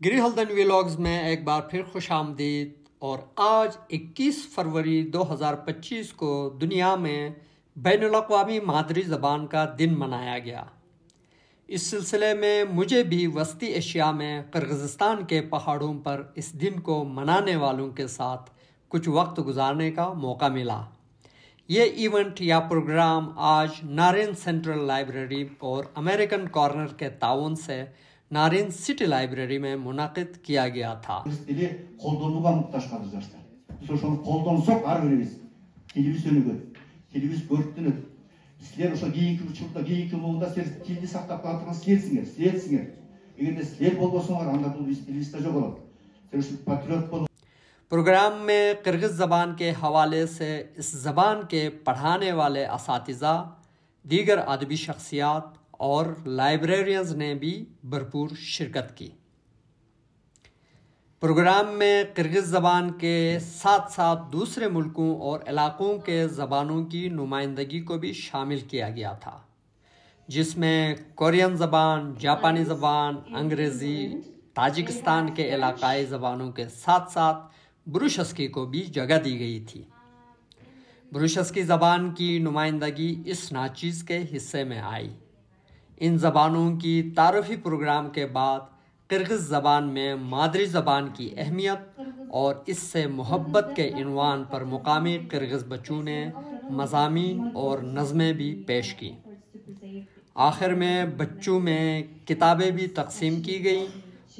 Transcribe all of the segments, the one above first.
گری ہلدن ویلاگز میں ایک بار پھر خوش آمدید، اور آج 21 فروری 2025 کو دنیا میں بین الاقوامی مادری زبان کا دن منایا گیا۔ اس سلسلے میں مجھے بھی وسطی ایشیا میں قرغیزستان کے پہاڑوں پر اس دن کو منانے والوں کے ساتھ کچھ وقت گزارنے کا موقع ملا۔ یہ ایونٹ یا پروگرام آج نارین سینٹرل لائبریری اور امریکن کارنر کے تعاون سے نارین سٹی لائبریری میں منعقد کیا گیا تھا۔ پروگرام میں قرغیز زبان کے حوالے سے اس زبان کے پڑھانے والے اساتذہ، دیگر ادبی شخصیات اور لائبریرینز نے بھی بھرپور شرکت کی۔ پروگرام میں قرغیز زبان کے ساتھ ساتھ دوسرے ملکوں اور علاقوں کے زبانوں کی نمائندگی کو بھی شامل کیا گیا تھا، جس میں کورین زبان، جاپانی زبان، انگریزی، تاجکستان کے علاقائی زبانوں کے ساتھ ساتھ بروشسکی کو بھی جگہ دی گئی تھی۔ بروشسکی زبان کی نمائندگی اس ناچیز کے حصے میں آئی۔ ان زبانوں کی تعارفی پروگرام کے بعد قرغیز زبان میں مادری زبان کی اہمیت اور اس سے محبت کے عنوان پر مقامی قرغیز بچوں نے مضامین اور نظمیں بھی پیش کی۔ آخر میں بچوں میں کتابیں بھی تقسیم کی گئیں،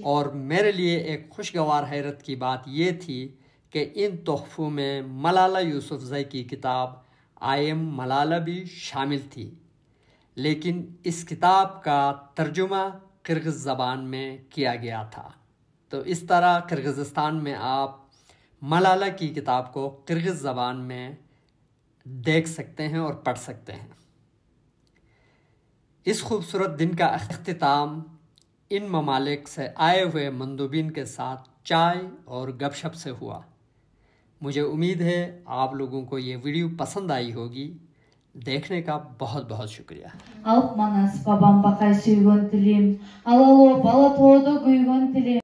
اور میرے لیے ایک خوشگوار حیرت کی بات یہ تھی کہ ان تحفوں میں ملالہ یوسفزئی کی کتاب آئی ایم ملالہ بھی شامل تھی، لیکن اس کتاب کا ترجمہ قرغیز زبان میں کیا گیا تھا۔ تو اس طرح قرغیزستان میں آپ ملالہ کی کتاب کو قرغیز زبان میں دیکھ سکتے ہیں اور پڑھ سکتے ہیں۔ اس خوبصورت دن کا اختتام ان ممالک سے آئے ہوئے مندوبین کے ساتھ چائے اور گپ شپ سے ہوا۔ مجھے امید ہے آپ لوگوں کو یہ ویڈیو پسند آئی ہوگی۔ دیکھنے کا بہت بہت شکریہ۔ Алып манас бабам бақай сүйгөн тилим, алало бала тоодо күйгөн тилим.